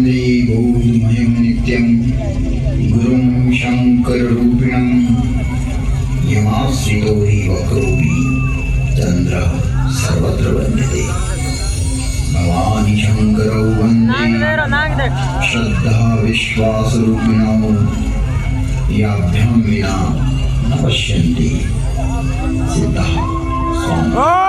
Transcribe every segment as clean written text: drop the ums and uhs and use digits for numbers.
वन्दे बोधमयं नित्यं गुरुं शङ्कररूपिणं यमाश्रितो हि वक्रोऽपि चन्द्रः सर्वत्र वन्दते। भवानि शङ्करौ वन्दे श्रद्धा विश्वासरूपिणौ याभ्यां विना न पश्यन्ति सिद्धः स्वामी।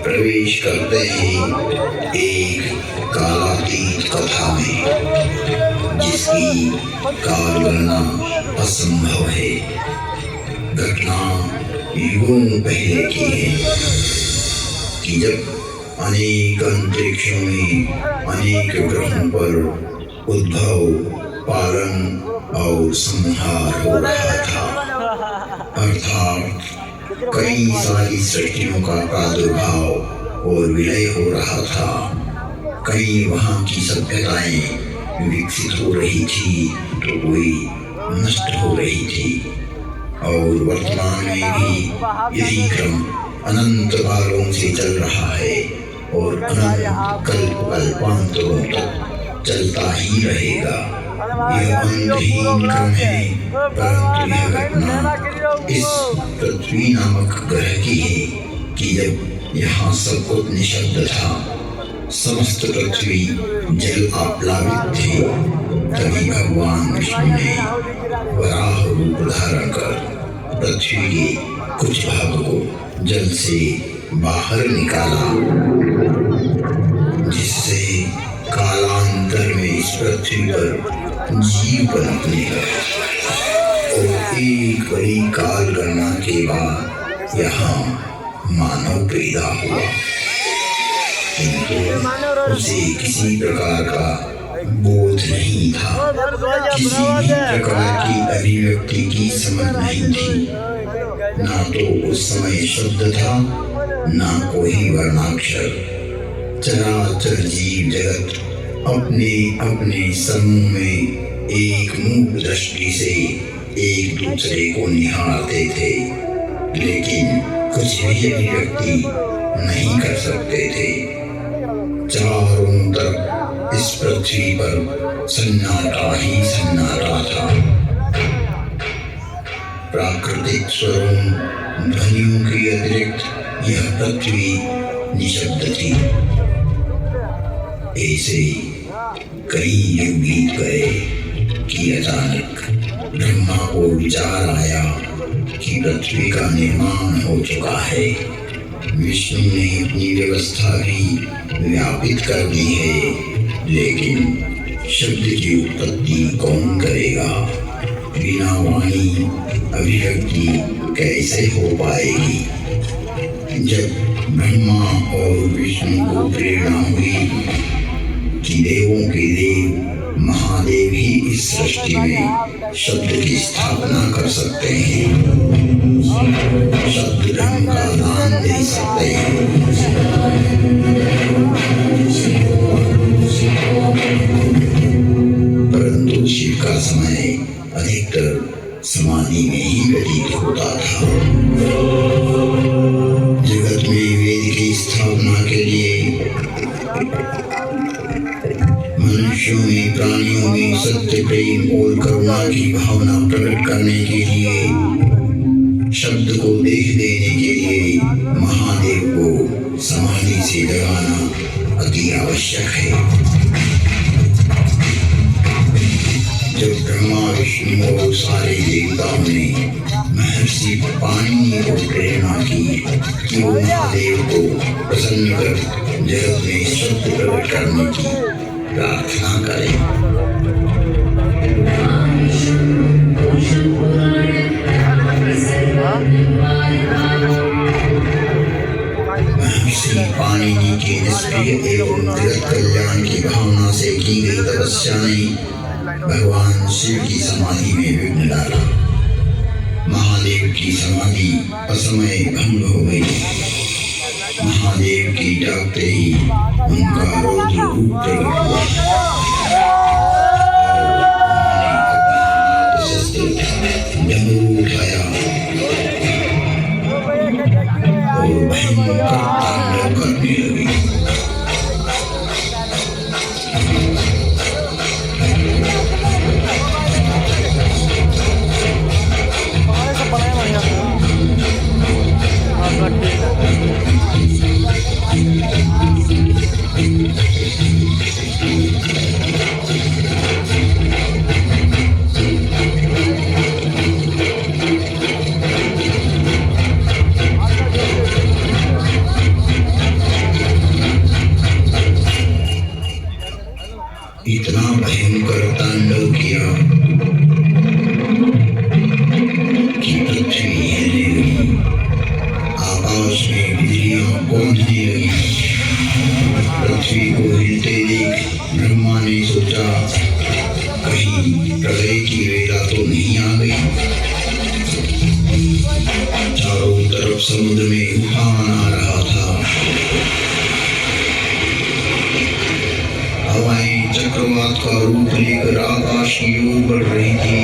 प्रवेश करते हैं एक कालातीत कथा में जिसकी काल गणना असंभव है। घटना युगों पहले की है कि जब अनेक अंतरिक्षों में अनेक ग्रहों पर उद्भव, पालन और संहार हो रहा था, अर्थात कई सारी सृष्टियों का प्रादुर्भाव और विलय हो रहा था। कई वहाँ की सभ्यताएं विकसित हो रही थी तो कोई नष्ट हो रही थी, और वर्तमान में भी यही क्रम अनंत कालों से चल रहा है और अनंत कल्पांतरों तक चलता ही रहेगा। यह अंतहीन क्रम है, परंतु यह घटना इस पृथ्वी नामक ग्रह की है कि जब यहाँ सब कुछ निशब्द था, समस्त पृथ्वी जल आप्लावित थे, तभी भगवान विष्णु ने वराह रूप धारण कर पृथ्वी के कुछ भाग को जल से बाहर निकाला, जिससे कालांतर में इस पृथ्वी पर जीव पनपने लगा। और एक बड़ी काल गणना के बाद यहाँ मानव पैदा हुआ, किंतु उसे किसी प्रकार का बोध नहीं था, किसी भी प्रकार की अभिव्यक्ति की समझ नहीं थी। ना तो उस समय शब्द था, ना कोई वर्णाक्षर। चराचर जीव जगत अपने अपने समूह में एक मूक दृष्टि से एक दूसरे को निहारते थे, लेकिन कुछ भी अभिव्यक्ति नहीं कर सकते थे। चारों तरफ इस पृथ्वी पर सन्नाटा ही सन्नाटा था। प्राकृतिक स्वरों ध्वनियों के अतिरिक्त यह पृथ्वी निशब्द थी। ऐसे कई युग बीत गए कि अचानक ब्रह्मा को विचार आया कि पृथ्वी का निर्माण हो चुका है। विष्णु ने अपनी व्यवस्था भी व्यापित कर दी है, लेकिन शब्द की उत्पत्ति कौन करेगा? बिना वाणी अभिव्यक्ति कैसे हो पाएगी? जब ब्रह्मा और विष्णु को प्रेरणा हुई कि देवों के देव महादेव ही इस सृष्टि में शब्द की स्थापना कर सकते हैं, शब्द धर्म का दान दे सकते हैं, परंतु शिव का समय अधिकतर समाधि में ही व्यतीत होता था। जगत में वेद की स्थापना के लिए मनुष्यों में, प्राणियों में सत्य, प्रेम और करुणा की भावना प्रकट करने के लिए, शब्द को देख देने के लिए महादेव को समाधि से जगाना अति आवश्यक है। जब ब्रह्मा, विष्णु और सारे देवताओं ने महर्षि पाणिनि को प्रेरणा की कि वो महादेव को प्रसन्न कर जगत में शब्द प्रकट करने की प्रार्थना करें, महर्षि पाणिनि के निष्क्रिय एवं जगत कल्याण की भावना से की गई तपस्या ने भगवान शिव की समाधि में विघ्न डाला। महादेव की समाधि असमय भंग हो गई। महादेव की जागते ही उनका रौद्र रूप प्रकट हुआ। डमरू उठाया और भयंकर तांडव करने लगी। इतना भयंकर तांडव किया कि पृथ्वी हिलने लगी, आकाश में बिजलियां कौंधने लगी। पृथ्वी को हिलते देख ब्रह्मा ने सोचा कहीं प्रलय की वेला तो नहीं आ गई। चारों तरफ समुद्र में उफान आ रहा था, हवाएं चक्रवात का रूप लेकर आकाश की ओर बढ़ रही थी।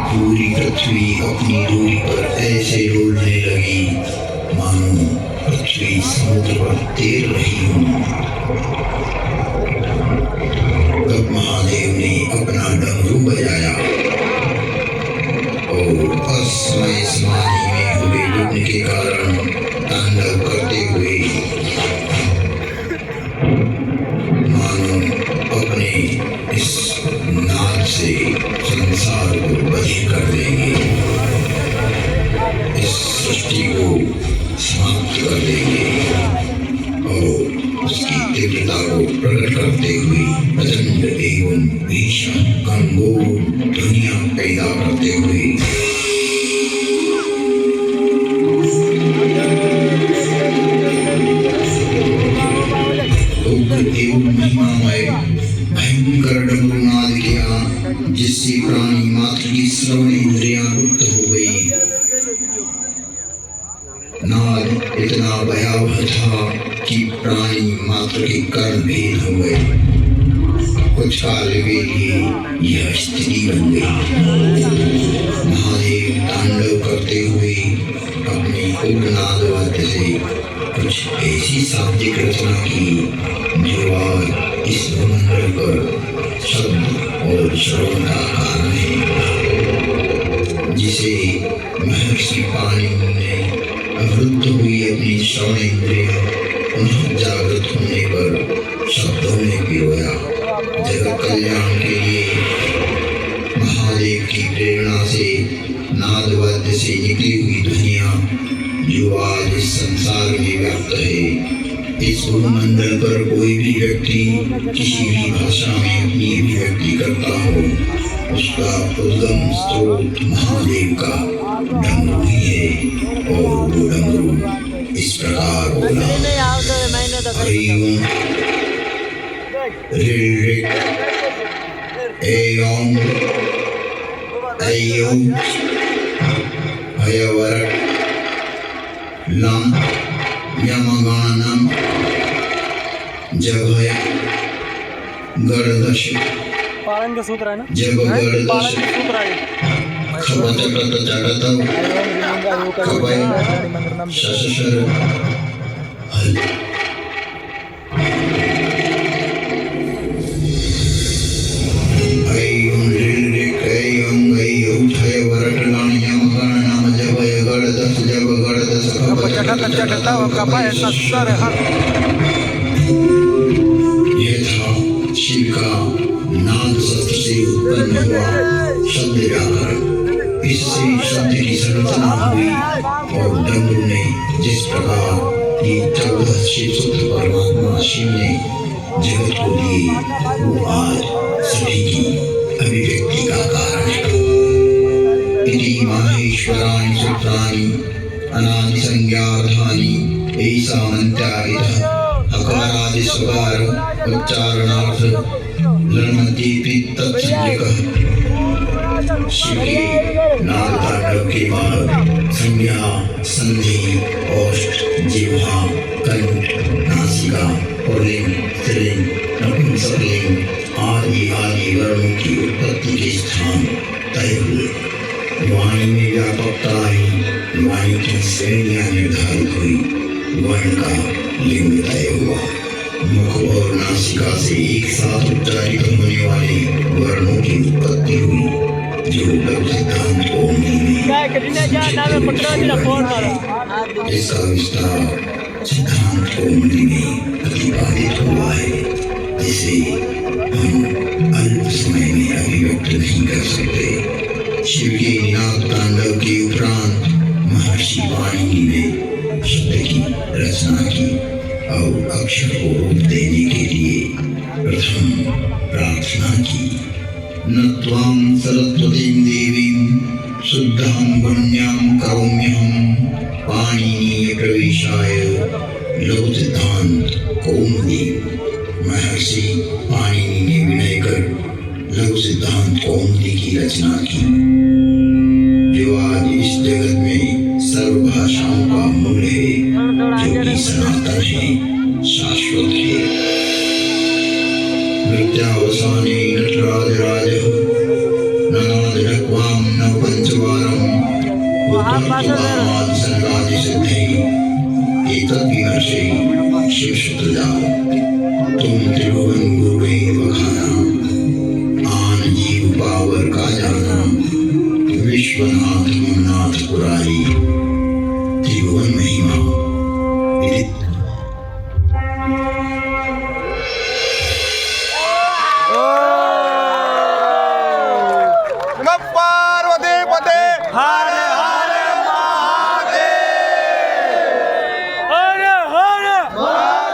पूरी पृथ्वी अपनी दूरी पर ऐसे डोलने लगी मानो पृथ्वी समुद्र पर तैर रही हो। तब महादेव ने अपना डमरू बजाया और असमय समाधि में हुए डूबने के कारण तांडव करते हुए अपने इस नाद से संसार को बधिर कर देंगे, इस सृष्टि को समाप्त कर देंगे और उसकी तीव्रता को प्रकट करते हुए प्रचंड एवं भीषण गंभीर ध्वनियां पैदा करते हुए एवं महिमामय भयंकर डमरुनाद किया, जिससे प्राणी मात्र की श्रवण इंद्रियां लुप्त हो गई। नाद इतना भयावह था कि प्राणी मात्र के कर्म भेद हो गए। कुछ काल के लिए यह स्थिति बन गई। महादेव तांडव करते हुए अपने उग्रनाद वाद्य से कुछ ऐसी शाब्दिक रचना की जो आज इस भूमंडल पर शब्द और श्रवण का कारण है, जिसे महर्षि पाणिनि ने अवरुद्ध हुई अपनी श्रवण इंद्रियां पुनः जागृत होने पर शब्दों में पिरोया। जगत कल्याण के लिए महादेव की प्रेरणा से नाद वाद्य से निकली हुई ध्वनियां जो आज इस संसार में व्याप्त है, इस भूमंडल पर कोई भी व्यक्ति किसी भी भाषा में अपनी अभिव्यक्ति करता हो, उसका उद्गम स्रोत महादेव का डमरू ही है। और वो डमरू इस प्रकार बोला, हरि ओम ऋ एयं ऐयं हयवरट लम यमगानम जभय गर्दश पालन का सूत्र है ना, जब गर्दश सूत्र है। खबचकट जगत खबय शशशर हल। ऐयं ऋ ऐयं ऐयं हयवरट लम यमगानम जभय गर्दश जब गर्दश खबचकट यह था शिव का नाद शस्त्र से उत्पन्न हुआ शब्द व्याकरण। इससे शब्द की संरचना हुई और डमरू ने जिस प्रकार ये 14 शिव सूत्र परमात्मा शिव ने जगत को दिए, वो आज सभी की अभिव्यक्ति का कारण है। इति माहेश्वराणि सूत्राणि अनादि संज्ञार्थानि ऐसा मंत्रार्थ अकारादि स्वकार उच्चारणार्थ लन्मतीपि तत्संज्ञकः। शिव के नाद तांडव के बाद संज्ञा संधि औष्ठ जिह्वा कंठ नासिका पुल्लिंग स्त्रीलिंग नपुंसकलिंग आदि आदि वर्णों की उत्पत्ति के स्थान तय हुए। वाणी में व्यापकता आई, वाणी की श्रेणियां निर्धारित हुई, वर्ण का लिंग तय हुआ। मुख और नासिका से एक साथ उच्चारित होने वाले वर्णों की उत्पत्ति हुई, जो लघु सिद्धांत कौमुदी में इसका विस्तार सिद्धांत कौमुदी में प्रतिपादित हुआ है, जिसे हम अल्प समय में अभिव्यक्त नहीं कर सकते। शिव के नाद तांडव के उपरांत महर्षि वाणी ने शब्द की रचना की और अक्षर को रूप देने के लिए प्रथम प्रार्थना की। न त्वां सरस्वतीं देवीं शुद्धां पुण्यां करोम्यहं पाणिनीय प्रवेशाय लघु सिद्धांत कौमुदी। महर्षि पाणिनि ने विनय कर लघु सिद्धांत कौमुदी की रचना की, जो आज इस जगत में सर्व भाषाओं का मूल है, जो कि सनातन है, शाश्वत है। मृत्यावसाने नटराजराजः ननाद नक्वां न पंचवारं उत्तमत्वामाद सनगादिसिद्धैः एतद्विमर्शे शिवशुतजा तुम त्रिभुवन गुरुवे बखाना आन जीव पावर का जाना विश्वनाथ मन्नाथ पुरारी त्रिभुवन महिमा।